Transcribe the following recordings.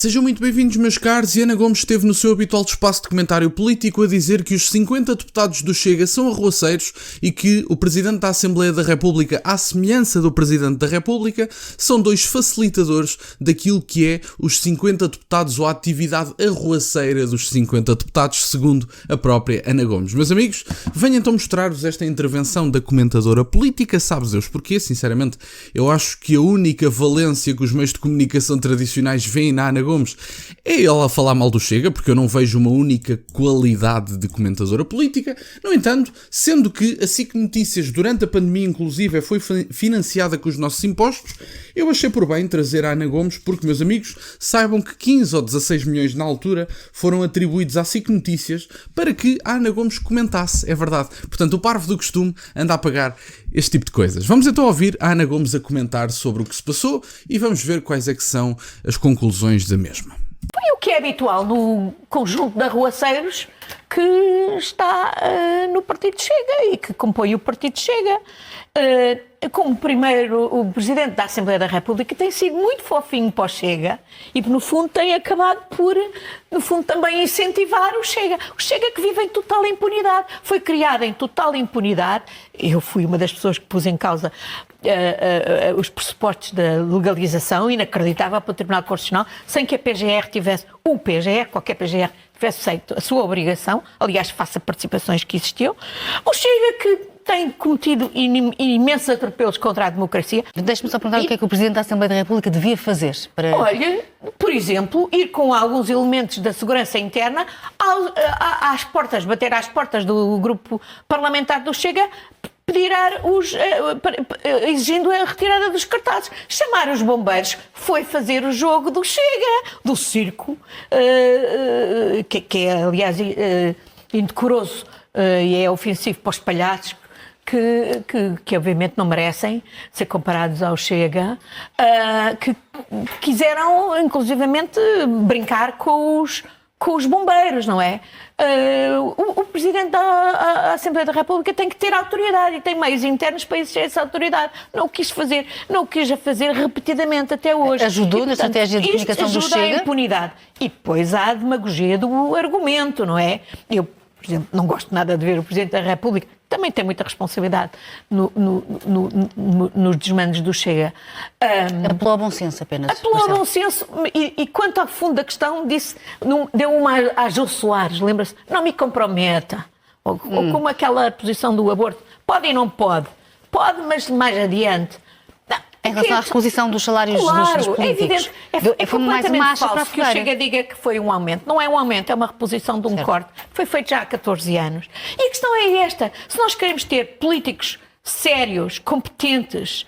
Sejam muito bem-vindos, meus caros. Ana Gomes esteve no seu habitual espaço de comentário político a dizer que os 50 deputados do Chega são arruaceiros e que o Presidente da Assembleia da República, à semelhança do Presidente da República, são dois facilitadores daquilo que é os 50 deputados ou a atividade arruaceira dos 50 deputados, segundo a própria Ana Gomes. Meus amigos, venho então mostrar-vos esta intervenção da comentadora política. Sabes Deus porquê? Sinceramente, eu acho que a única valência que os meios de comunicação tradicionais veem na Ana Gomes é ela falar mal do Chega, porque eu não vejo uma única qualidade de comentadora política. No entanto, sendo que a SIC Notícias durante a pandemia inclusive foi financiada com os nossos impostos, eu achei por bem trazer a Ana Gomes porque, meus amigos, saibam que 15 ou 16 milhões na altura foram atribuídos à SIC Notícias para que a Ana Gomes comentasse, é verdade. Portanto, o parvo do costume anda a pagar este tipo de coisas. Vamos então ouvir a Ana Gomes a comentar sobre o que se passou e vamos ver quais é que são as conclusões da mesma. Foi o que é habitual no conjunto de arruaceiros que está no Partido Chega e que compõe o Partido Chega. Como primeiro, o Presidente da Assembleia da República tem sido muito fofinho para o Chega e, no fundo, tem acabado por, no fundo, também incentivar o Chega. O Chega que vive em total impunidade. Foi criado em total impunidade. Eu fui uma das pessoas que pus em causa os pressupostos da legalização, inacreditável para o Tribunal Constitucional, sem que a PGR tivesse, qualquer PGR, tivesse feito a sua obrigação, aliás, face a participações que existiam. O Chega que tem cometido imensos atropelos contra a democracia. Deixe-me só perguntar o que é que o Presidente da Assembleia da República devia fazer para... Olha, por exemplo, ir com alguns elementos da segurança interna às portas, bater às portas do grupo parlamentar do Chega, exigindo a retirada dos cartazes. Chamar os bombeiros foi fazer o jogo do Chega, do circo, que é, aliás, indecoroso e é ofensivo para os palhaços, que obviamente não merecem ser comparados ao Chega, que quiseram, inclusivamente, brincar com os bombeiros, não é? O Presidente da Assembleia da República tem que ter autoridade e tem meios internos para exercer essa autoridade. Não o quis fazer repetidamente até hoje. Ajudou na estratégia de comunicação do Chega? Ajuda a impunidade. E depois há a demagogia do argumento, não é? Eu, por exemplo, não gosto nada de ver o Presidente da República, também tem muita responsabilidade nos desmandos do Chega. Apelou ao bom senso apenas. Apelou ao bom senso e quanto ao fundo da questão, deu uma a Jô Soares, lembra-se? Não me comprometa. Ou como aquela posição do aborto. Pode e não pode. Pode, mas mais adiante. Em relação à reposição dos salários dos políticos. É evidente. É completamente falso que o Chega diga que foi um aumento. Não é um aumento, é uma reposição de um corte. Foi feito já há 14 anos. E a questão é esta. Se nós queremos ter políticos sérios, competentes,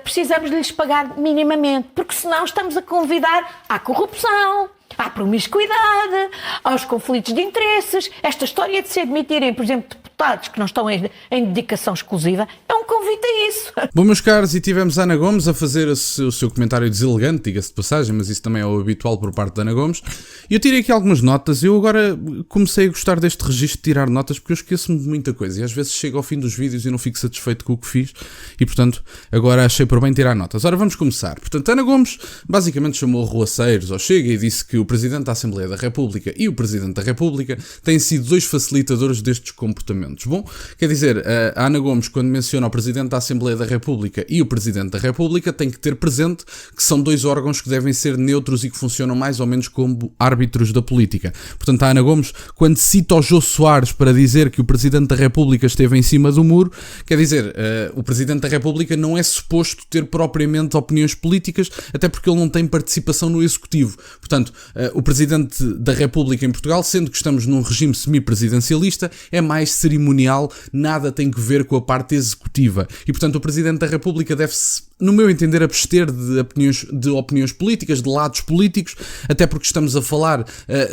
precisamos de lhes pagar minimamente. Porque senão estamos a convidar à corrupção, à promiscuidade, aos conflitos de interesses. Esta história de se admitirem, por exemplo, deputados que não estão em dedicação exclusiva, é um convite a isso. Bom, meus caros, e tivemos a Ana Gomes a fazer o seu comentário deselegante, diga-se de passagem, mas isso também é o habitual por parte da Ana Gomes. E eu tirei aqui algumas notas. Eu agora comecei a gostar deste registro de tirar notas porque eu esqueço-me de muita coisa e às vezes chego ao fim dos vídeos e não fico satisfeito com o que fiz e, portanto, agora achei por bem tirar notas. Ora, vamos começar. Portanto, Ana Gomes basicamente chamou arruaceiros ao Chega e disse que o Presidente da Assembleia da República e o Presidente da República têm sido dois facilitadores destes comportamentos. Bom, quer dizer, a Ana Gomes, quando menciona o Presidente da Assembleia da República e o Presidente da República, tem que ter presente que são dois órgãos que devem ser neutros e que funcionam mais ou menos como árbitros da política. Portanto, a Ana Gomes, quando cita o Jô Soares para dizer que o Presidente da República esteve em cima do muro, quer dizer, o Presidente da República não é suposto ter propriamente opiniões políticas, até porque ele não tem participação no Executivo. Portanto, o Presidente da República em Portugal, sendo que estamos num regime semipresidencialista, é mais cerimonial, nada tem que ver com a parte executiva. E, portanto, o Presidente da República deve-se, no meu entender, abster de opiniões políticas, de lados políticos, até porque estamos a falar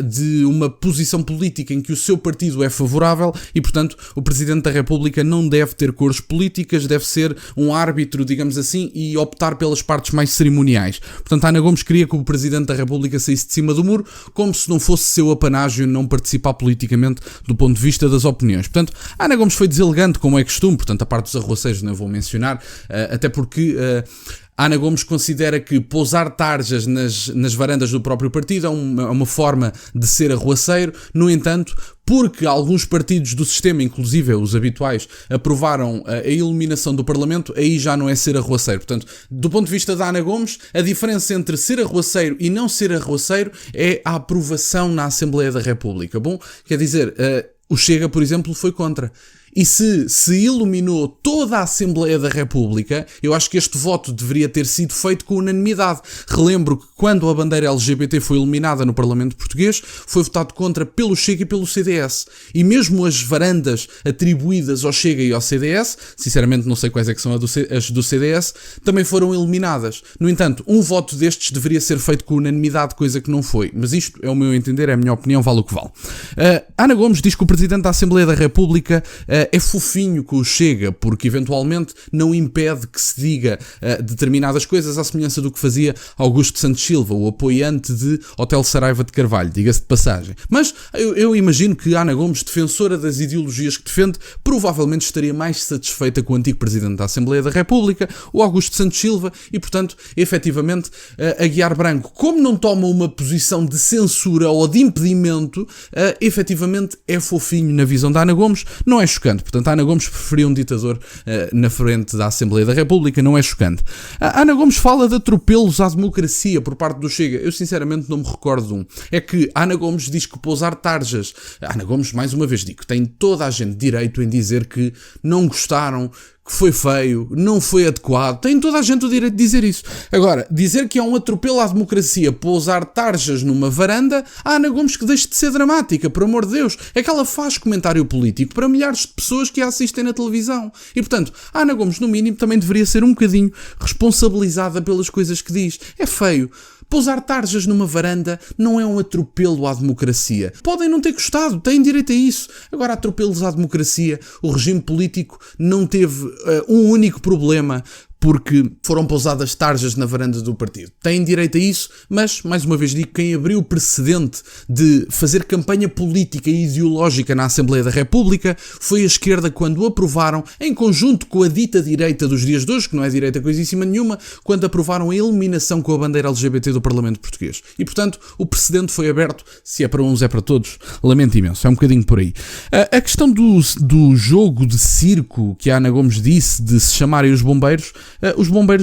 de uma posição política em que o seu partido é favorável e, portanto, o Presidente da República não deve ter cores políticas, deve ser um árbitro, digamos assim, e optar pelas partes mais cerimoniais. Portanto, a Ana Gomes queria que o Presidente da República saísse de cima do muro, como se não fosse seu apanágio não participar politicamente do ponto de vista das opiniões. Portanto, a Ana Gomes foi deselegante, como é costume, portanto, a parte dos arruaceiros não vou mencionar, até porque A Ana Gomes considera que pousar tarjas nas varandas do próprio partido é uma forma de ser arruaceiro. No entanto, porque alguns partidos do sistema, inclusive os habituais, aprovaram a eliminação do Parlamento, aí já não é ser arruaceiro. Portanto, do ponto de vista da Ana Gomes, a diferença entre ser arruaceiro e não ser arruaceiro é a aprovação na Assembleia da República. Bom, quer dizer, o Chega, por exemplo, foi contra. E se iluminou toda a Assembleia da República, eu acho que este voto deveria ter sido feito com unanimidade. Relembro que quando a bandeira LGBT foi eliminada no Parlamento Português, foi votado contra pelo Chega e pelo CDS. E mesmo as varandas atribuídas ao Chega e ao CDS, sinceramente não sei quais é que são as do CDS, também foram eliminadas. No entanto, um voto destes deveria ser feito com unanimidade, coisa que não foi. Mas isto é o meu entender, é a minha opinião, vale o que vale. Ana Gomes diz que o Presidente da Assembleia da República é fofinho com o Chega, porque eventualmente não impede que se diga determinadas coisas, à semelhança do que fazia Augusto Santos Silva, o apoiante de Hotel Saraiva de Carvalho, diga-se de passagem. Mas eu imagino que Ana Gomes, defensora das ideologias que defende, provavelmente estaria mais satisfeita com o antigo Presidente da Assembleia da República, o Augusto Santos Silva, e portanto, efetivamente, Aguiar Branco, como não toma uma posição de censura ou de impedimento, efetivamente é fofinho na visão da Ana Gomes, não é chocante. Portanto, a Ana Gomes preferia um ditador na frente da Assembleia da República, não é chocante. A Ana Gomes fala de atropelos à democracia por parte do Chega. Eu sinceramente não me recordo de um. É que a Ana Gomes diz que pousar tarjas. A Ana Gomes, mais uma vez digo, tem toda a gente direito em dizer que não gostaram, que foi feio, não foi adequado. Tem toda a gente o direito de dizer isso. Agora, dizer que é um atropelo à democracia pousar tarjas numa varanda, a Ana Gomes que deixe de ser dramática, por amor de Deus. É que ela faz comentário político para milhares de pessoas que a assistem na televisão. E, portanto, a Ana Gomes, no mínimo, também deveria ser um bocadinho responsabilizada pelas coisas que diz. É feio. Pousar tarjas numa varanda não é um atropelo à democracia. Podem não ter gostado, têm direito a isso. Agora, atropelos à democracia, o regime político não teve um único problema porque foram pousadas tarjas na varanda do partido. Têm direito a isso, mas, mais uma vez digo, quem abriu o precedente de fazer campanha política e ideológica na Assembleia da República foi a esquerda quando aprovaram, em conjunto com a dita direita dos dias de hoje, que não é direita coisíssima nenhuma, quando aprovaram a eliminação com a bandeira LGBT do Parlamento Português. E, portanto, o precedente foi aberto, se é para uns é para todos, lamento imenso, é um bocadinho por aí. A questão do jogo de circo que a Ana Gomes disse, de se chamarem os bombeiros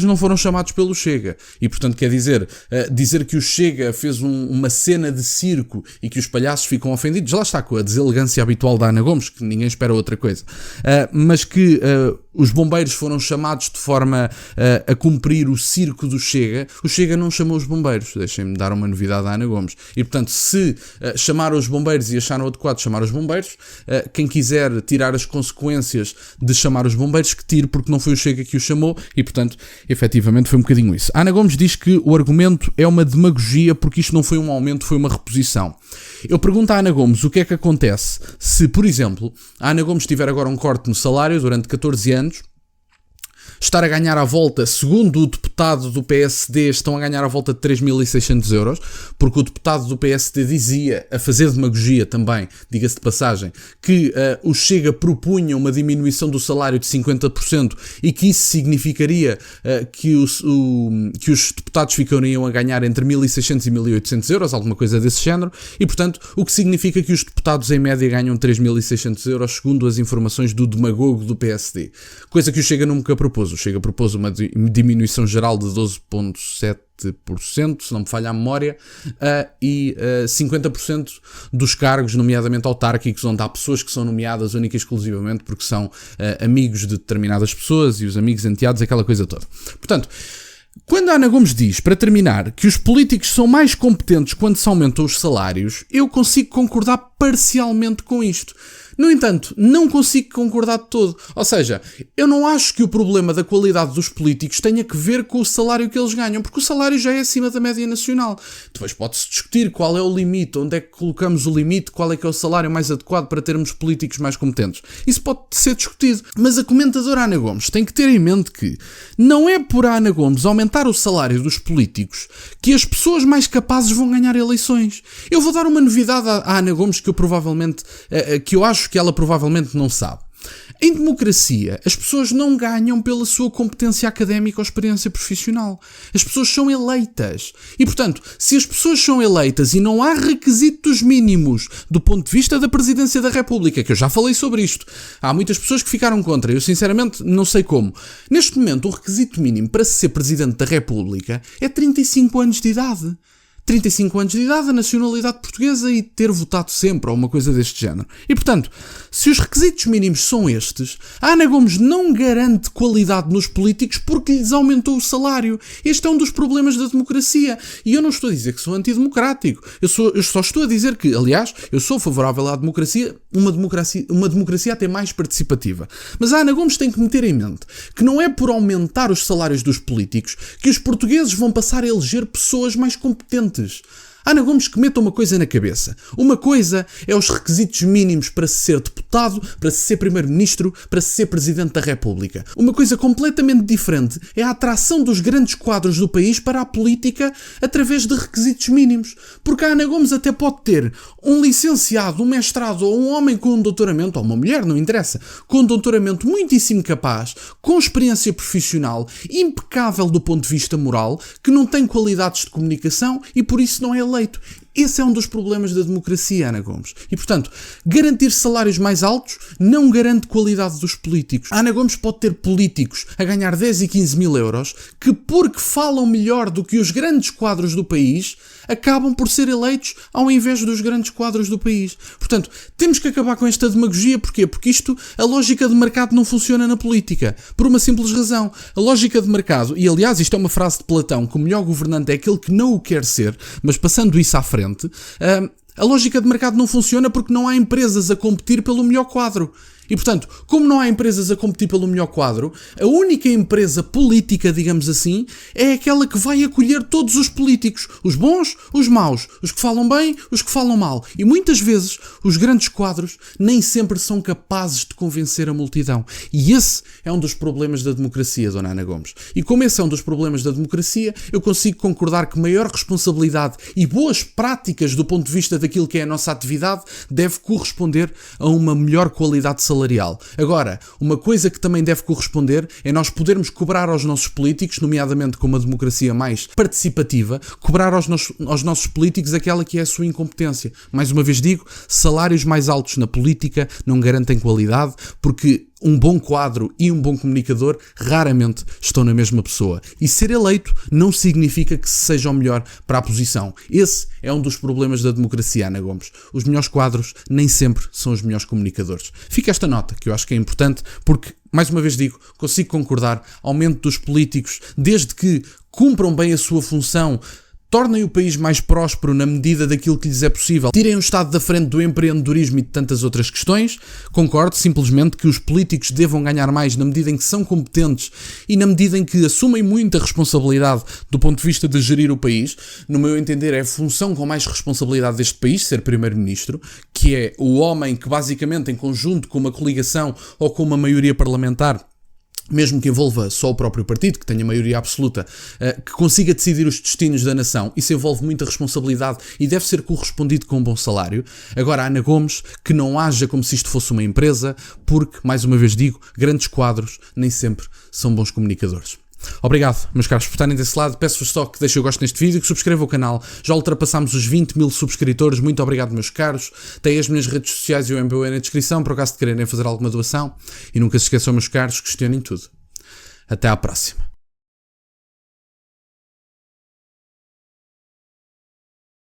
não foram chamados pelo Chega. E, portanto, quer dizer, dizer que o Chega fez uma cena de circo e que os palhaços ficam ofendidos, lá está com a deselegância habitual da Ana Gomes, que ninguém espera outra coisa. Mas que os bombeiros foram chamados de forma a cumprir o circo do Chega. O Chega não chamou os bombeiros. Deixem-me dar uma novidade à Ana Gomes. E, portanto, se chamaram os bombeiros e acharam adequado chamar os bombeiros, quem quiser tirar as consequências de chamar os bombeiros, que tire, porque não foi o Chega que o chamou. E, portanto, efetivamente foi um bocadinho isso. A Ana Gomes diz que o argumento é uma demagogia porque isto não foi um aumento, foi uma reposição. Eu pergunto à Ana Gomes o que é que acontece se, por exemplo, a Ana Gomes tiver agora um corte no salário durante 14 anos, estar a ganhar à volta, segundo o deputado do PSD, estão a ganhar à volta de 3.600 euros, porque o deputado do PSD dizia, a fazer demagogia também, diga-se de passagem, que o Chega propunha uma diminuição do salário de 50% e que isso significaria que os deputados ficariam a ganhar entre 1.600 e 1.800 euros, alguma coisa desse género, e portanto o que significa que os deputados em média ganham 3.600 euros, segundo as informações do demagogo do PSD. Coisa que o Chega nunca propôs. O Chega propôs uma diminuição geral de 12,7%, se não me falha a memória, e 50% dos cargos, nomeadamente autárquicos, onde há pessoas que são nomeadas única e exclusivamente porque são amigos de determinadas pessoas e os amigos enteados, aquela coisa toda. Portanto, quando a Ana Gomes diz, para terminar, que os políticos são mais competentes quando se aumentam os salários, eu consigo concordar parcialmente com isto. No entanto, não consigo concordar de todo. Ou seja, eu não acho que o problema da qualidade dos políticos tenha que ver com o salário que eles ganham, porque o salário já é acima da média nacional. Depois pode-se discutir qual é o limite, onde é que colocamos o limite, qual é que é o salário mais adequado para termos políticos mais competentes. Isso pode ser discutido. Mas a comentadora Ana Gomes tem que ter em mente que não é por a Ana Gomes aumentar o salário dos políticos que as pessoas mais capazes vão ganhar eleições. Eu vou dar uma novidade à Ana Gomes que eu acho que ela provavelmente não sabe. Em democracia, as pessoas não ganham pela sua competência académica ou experiência profissional. As pessoas são eleitas. E, portanto, se as pessoas são eleitas e não há requisitos mínimos do ponto de vista da Presidência da República, que eu já falei sobre isto, há muitas pessoas que ficaram contra, eu sinceramente não sei como. Neste momento, o requisito mínimo para se ser Presidente da República é 35 anos de idade. 35 anos de idade, a nacionalidade portuguesa e ter votado sempre, ou uma coisa deste género. E, portanto, se os requisitos mínimos são estes, a Ana Gomes não garante qualidade nos políticos porque lhes aumentou o salário. Este é um dos problemas da democracia. E eu não estou a dizer que sou antidemocrático. Eu só estou a dizer que, aliás, eu sou favorável à democracia, uma democracia até mais participativa. Mas a Ana Gomes tem que meter em mente que não é por aumentar os salários dos políticos que os portugueses vão passar a eleger pessoas mais competentes. Ana Gomes que meta uma coisa na cabeça. Uma coisa é os requisitos mínimos para se ser deputado, para se ser primeiro-ministro, para se ser presidente da República. Uma coisa completamente diferente é a atração dos grandes quadros do país para a política através de requisitos mínimos. Porque a Ana Gomes até pode ter um licenciado, um mestrado ou um homem com um doutoramento, ou uma mulher, não interessa, com um doutoramento muitíssimo capaz, com experiência profissional, impecável do ponto de vista moral, que não tem qualidades de comunicação e por isso não é eleito. Esse é um dos problemas da democracia, Ana Gomes. E, portanto, garantir salários mais altos não garante qualidade dos políticos. A Ana Gomes pode ter políticos a ganhar 10 e 15 mil euros que, porque falam melhor do que os grandes quadros do país, acabam por ser eleitos ao invés dos grandes quadros do país. Portanto, temos que acabar com esta demagogia. Porquê? Porque a lógica de mercado não funciona na política. Por uma simples razão. A lógica de mercado, e aliás isto é uma frase de Platão, que o melhor governante é aquele que não o quer ser, mas passando isso à frente, a lógica de mercado não funciona porque não há empresas a competir pelo melhor quadro. E, portanto, como não há empresas a competir pelo melhor quadro, a única empresa política, digamos assim, é aquela que vai acolher todos os políticos. Os bons, os maus. Os que falam bem, os que falam mal. E muitas vezes, os grandes quadros nem sempre são capazes de convencer a multidão. E esse é um dos problemas da democracia, Dona Ana Gomes. E como esse é um dos problemas da democracia, eu consigo concordar que maior responsabilidade e boas práticas do ponto de vista daquilo que é a nossa atividade deve corresponder a uma melhor qualidade salarial. Agora, uma coisa que também deve corresponder é nós podermos cobrar aos nossos políticos, nomeadamente com uma democracia mais participativa, cobrar aos nossos políticos aquela que é a sua incompetência. Mais uma vez digo, salários mais altos na política não garantem qualidade, porque um bom quadro e um bom comunicador raramente estão na mesma pessoa. E ser eleito não significa que se seja o melhor para a posição. Esse é um dos problemas da democracia, Ana Gomes. Os melhores quadros nem sempre são os melhores comunicadores. Fica esta nota, que eu acho que é importante, porque, mais uma vez digo, consigo concordar, aumento dos políticos, desde que cumpram bem a sua função, tornem o país mais próspero na medida daquilo que lhes é possível, tirem o Estado da frente do empreendedorismo e de tantas outras questões. Concordo simplesmente que os políticos devam ganhar mais na medida em que são competentes e na medida em que assumem muita responsabilidade do ponto de vista de gerir o país. No meu entender, é a função com mais responsabilidade deste país, ser primeiro-ministro, que é o homem que basicamente, em conjunto com uma coligação ou com uma maioria parlamentar, mesmo que envolva só o próprio partido, que tenha maioria absoluta, que consiga decidir os destinos da nação, isso envolve muita responsabilidade e deve ser correspondido com um bom salário. Agora, a Ana Gomes, que não haja como se isto fosse uma empresa, porque, mais uma vez digo, grandes quadros nem sempre são bons comunicadores. Obrigado, meus caros, por estarem desse lado. Peço-vos só que deixem o gosto neste vídeo, que subscrevam o canal. Já ultrapassámos os 20 mil subscritores. Muito obrigado, meus caros. Têm as minhas redes sociais e o MBA na descrição, por acaso de quererem fazer alguma doação. E nunca se esqueçam, meus caros, questionem tudo. Até à próxima.